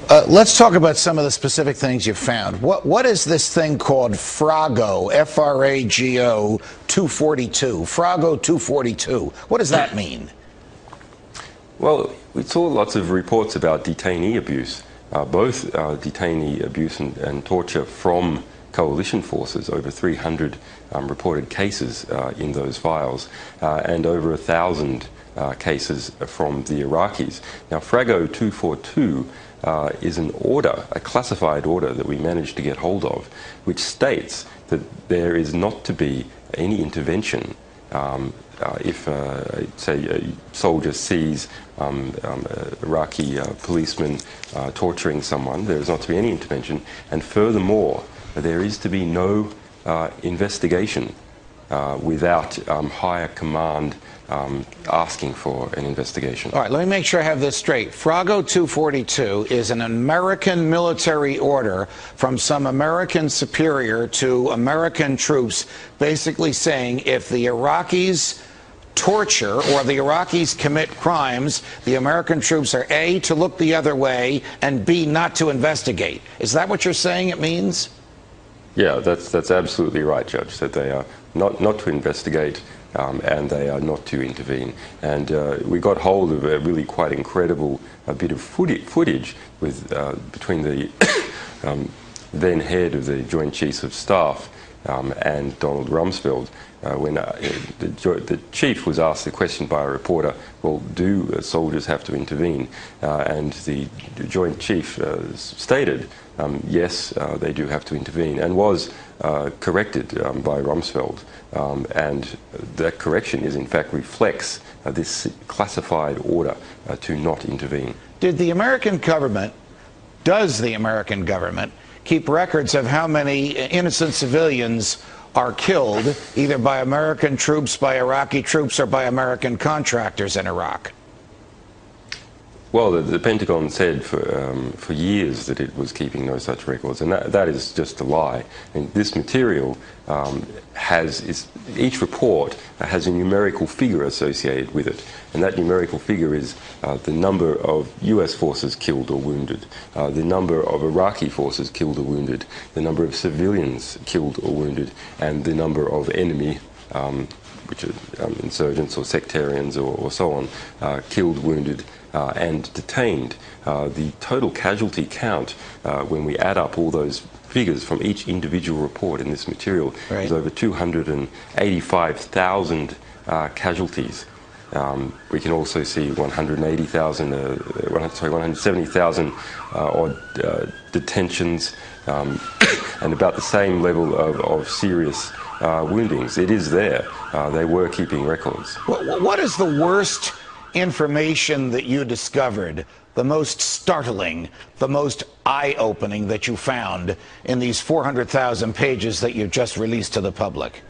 Let's talk about some of the specific things you found. What is this thing called Frago, F-R-A-G-O 242? Frago 242. What does that mean? Well, we saw lots of reports about detainee abuse, both detainee abuse and torture from coalition forces, over 300 reported cases in those files, and over 1,000 cases from the Iraqis. Now, Frago 242 is an order, a classified order that we managed to get hold of, which states that there is not to be any intervention if, say, a soldier sees Iraqi policemen torturing someone. There is not to be any intervention, and furthermore, there is to be no investigation without higher command asking for an investigation. All right, let me make sure I have this straight. Frago 242 is an American military order from some American superior to American troops, basically saying if the Iraqis torture or the Iraqis commit crimes, the American troops are A, to look the other way, and B, not to investigate. Is that what you're saying it means? Yeah, that's absolutely right, Judge, that they are not to investigate and they are not to intervene. And we got hold of a really quite incredible bit of footage with, between the then head of the Joint Chiefs of Staff and Donald Rumsfeld, when the chief was asked the question by a reporter, well, do soldiers have to intervene? And the Joint Chief stated, yes, they do have to intervene, and was corrected by Rumsfeld. And that correction is, in fact, reflects this classified order to not intervene. Does the American government keep records of how many innocent civilians are killed, either by American troops, by Iraqi troops, or by American contractors in Iraq? Well, the Pentagon said for years that it was keeping no such records, and that is just a lie. And this material each report has a numerical figure associated with it, and that numerical figure is the number of US forces killed or wounded, the number of Iraqi forces killed or wounded, the number of civilians killed or wounded, and the number of enemy which are insurgents or sectarians or so on, killed, wounded, and detained. The total casualty count, when we add up all those figures from each individual report in this material, is over 285,000 casualties. We can also see 170,000 odd detentions, and about the same level of serious woundings. It is there. They were keeping records. What is the worst information that you discovered, the most startling, the most eye-opening that you found in these 400,000 pages that you've just released to the public?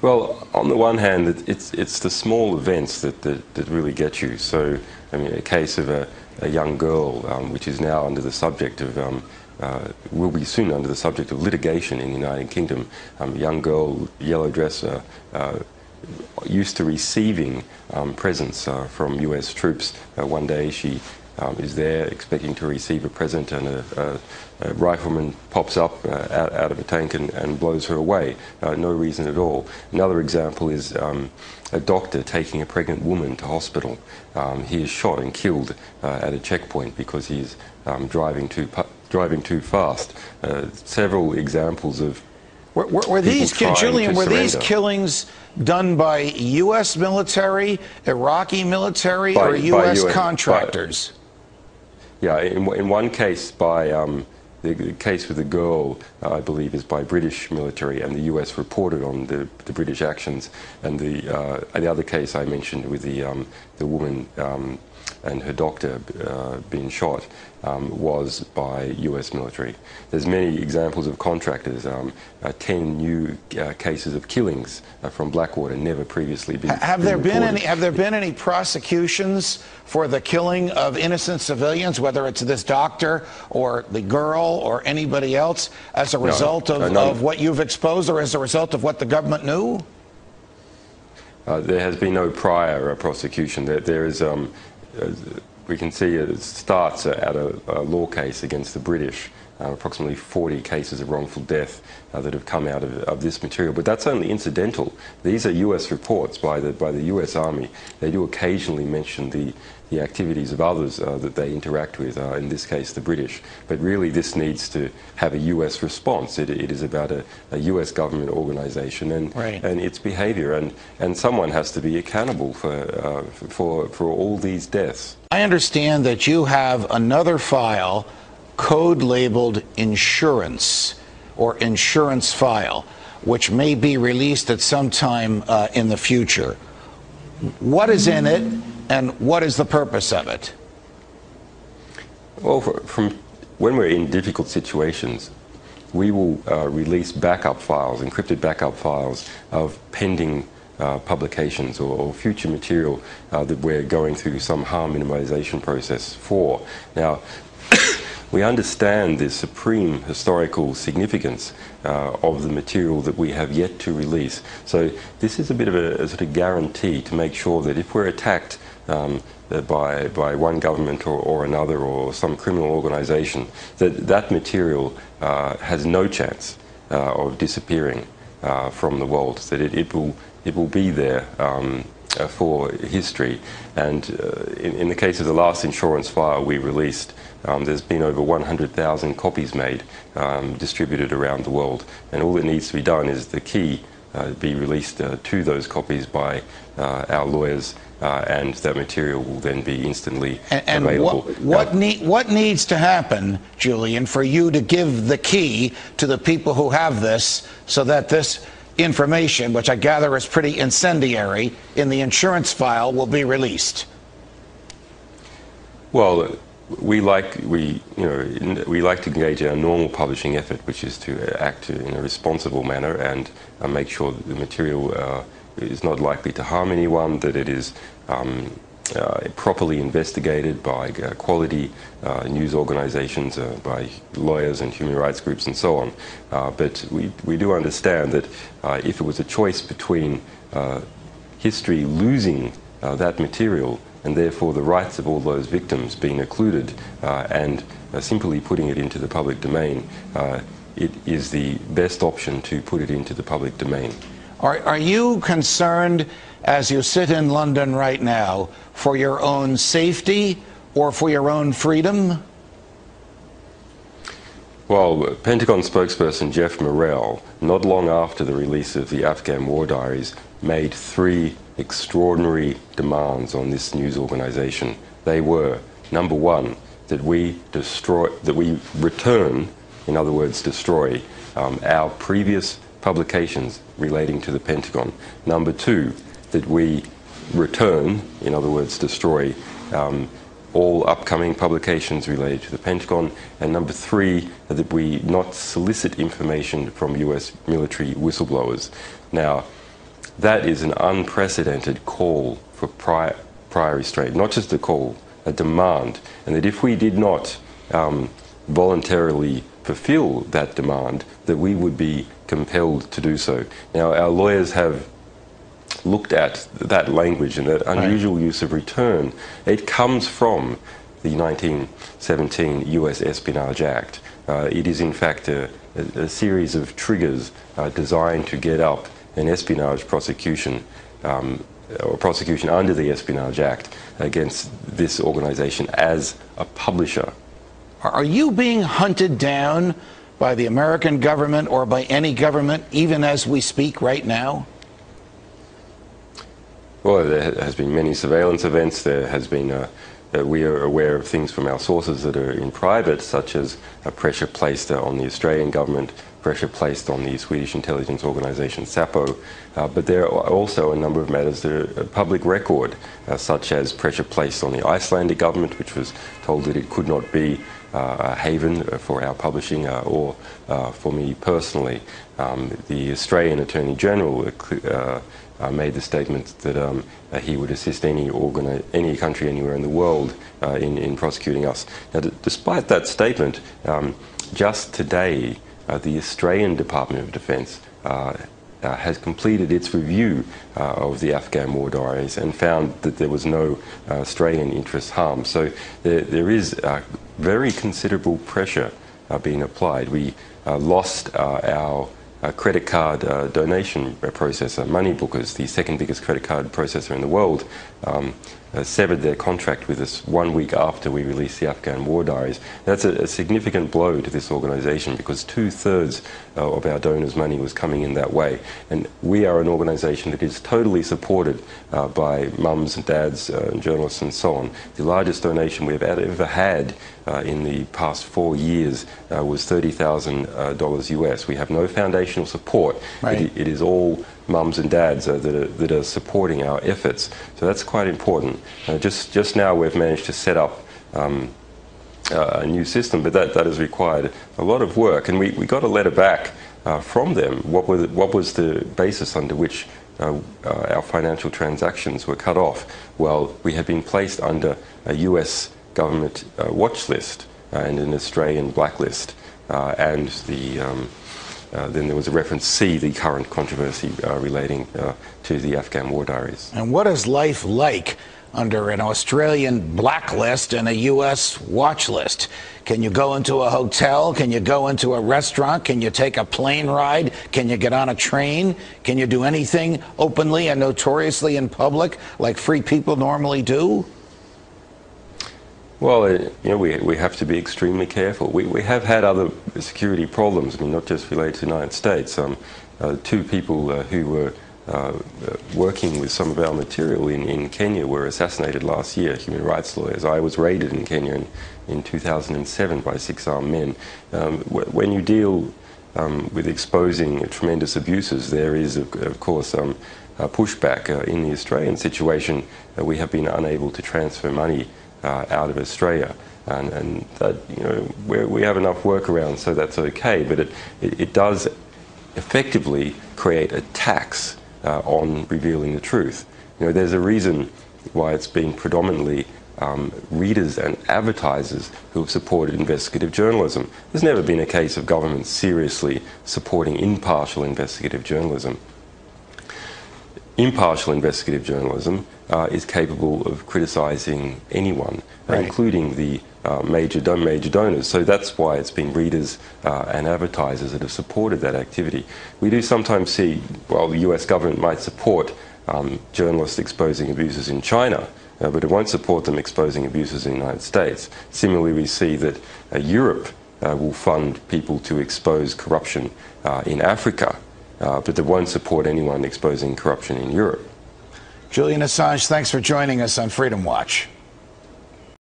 Well, on the one hand, it's the small events that really get you. So, I mean, a case of a young girl, which is now under the subject of, will be soon under the subject of litigation in the United Kingdom. A young girl, yellow dress, used to receiving presents from US troops. One day she is there expecting to receive a present, and a rifleman pops up out of a tank and blows her away. No reason at all. Another example is a doctor taking a pregnant woman to hospital. He is shot and killed at a checkpoint because he is driving too fast. Several examples of Were these, Julian, were these killings done by U.S. military, Iraqi military, or U.S. contractors? Yeah, in one case by, the case with the girl, I believe, is by British military, and the U.S. reported on the British actions. And the other case I mentioned with the woman and her doctor being shot was by US military. There's many examples of contractors, 10 new cases of killings from Blackwater, never previously been Have there been any prosecutions for the killing of innocent civilians, whether it's this doctor or the girl or anybody else, as a result of what you've exposed, or as a result of what the government knew? There has been no prior prosecution. There is we can see it starts at a law case against the British. Approximately 40 cases of wrongful death that have come out of this material. But that's only incidental. These are US reports by the US Army. They do occasionally mention the activities of others that they interact with, in this case the British. But really this needs to have a US response. It is about a US government organization and, right, and its behavior. And someone has to be accountable for all these deaths. I understand that you have another file code labeled insurance or insurance file, which may be released at some time in the future. What is in it and what is the purpose of it? Well, from when we're in difficult situations, we will release backup files, encrypted backup files of pending publications or future material that we're going through some harm minimization process for. Now, we understand the supreme historical significance of the material that we have yet to release. So this is a bit of a sort of guarantee to make sure that if we're attacked by one government or another or some criminal organization, that material has no chance of disappearing from the world, that it will be there for history. And in the case of the last insurance file we released, there's been over 100,000 copies made, distributed around the world. And all that needs to be done is the key be released to those copies by our lawyers, and that material will then be instantly available. What needs to happen, Julian, for you to give the key to the people who have this so that this information, which I gather is pretty incendiary, in the insurance file will be released? Well, we like to engage in a normal publishing effort, which is to act in a responsible manner and make sure that the material is not likely to harm anyone, that it is properly investigated by quality news organizations, by lawyers and human rights groups and so on. But we do understand that if it was a choice between history losing that material and therefore the rights of all those victims being occluded and simply putting it into the public domain, it is the best option to put it into the public domain. Are you concerned, as you sit in London right now, for your own safety or for your own freedom? Well, Pentagon spokesperson Jeff Morrell, not long after the release of the Afghan War Diaries, made 3 extraordinary demands on this news organization. They were, number 1, that we return, in other words, destroy our previous publications relating to the Pentagon. Number 2, that we return, in other words, destroy all upcoming publications related to the Pentagon. And number 3, that we not solicit information from US military whistleblowers. Now, that is an unprecedented call for prior restraint, not just a call, a demand. And that if we did not voluntarily fulfill that demand, that we would be compelled to do so. Now, our lawyers have looked at that language and that unusual use of return. It comes from the 1917 US Espionage Act. It is in fact a series of triggers designed to get up an espionage prosecution or prosecution under the Espionage Act against this organization as a publisher. Are you being hunted down by the American government or by any government, even as we speak right now? Well, there has been many surveillance events. There has been, we are aware of things from our sources that are in private, such as pressure placed on the Australian government, pressure placed on the Swedish intelligence organization SAPO. But there are also a number of matters that are public record, such as pressure placed on the Icelandic government, which was told that it could not be a haven for our publishing or for me personally. The Australian Attorney General made the statement that he would assist any country anywhere in the world in prosecuting us. Now, despite that statement, just today, the Australian Department of Defence has completed its review of the Afghan war diaries and found that there was no Australian interest harm. So there is very considerable pressure being applied. We lost our credit card donation processor, Moneybookers, the second biggest credit card processor in the world, severed their contract with us 1 week after we released the Afghan war diaries. That's a significant blow to this organisation because 2/3 of our donors' money was coming in that way. And we are an organisation that is totally supported by mums and dads and journalists and so on. The largest donation we've ever had in the past 4 years was $30,000 US. We have no foundational support. Right. It is all mums and dads that are supporting our efforts. So that's quite important. Just now we've managed to set up a new system, but that has required a lot of work. And we got a letter back from them. What was the basis under which our financial transactions were cut off? Well, we had been placed under a US government watch list and an Australian blacklist, and then there was a reference C, the current controversy relating to the Afghan war diaries. And what is life like under an Australian blacklist and a U.S. watch list? Can you go into a hotel? Can you go into a restaurant? Can you take a plane ride? Can you get on a train? Can you do anything openly and notoriously in public like free people normally do? Well, we have to be extremely careful. We have had other security problems, I mean, not just related to the United States. Two people who were working with some of our material in Kenya were assassinated last year, human rights lawyers. I was raided in Kenya in 2007 by 6 armed men. When you deal with exposing tremendous abuses, there is, of course, pushback. In the Australian situation, we have been unable to transfer money out of Australia, and that, we have enough workarounds, so that's okay. But it does effectively create a tax on revealing the truth. There's a reason why it's been predominantly readers and advertisers who have supported investigative journalism. There's never been a case of government seriously supporting impartial investigative journalism. Impartial investigative journalism is capable of criticising anyone, right, including the major donors. So that's why it's been readers and advertisers that have supported that activity. We do sometimes see, well, the US government might support journalists exposing abuses in China, but it won't support them exposing abuses in the United States. Similarly, we see that Europe will fund people to expose corruption in Africa, but they won't support anyone exposing corruption in Europe. Julian Assange, thanks for joining us on Freedom Watch.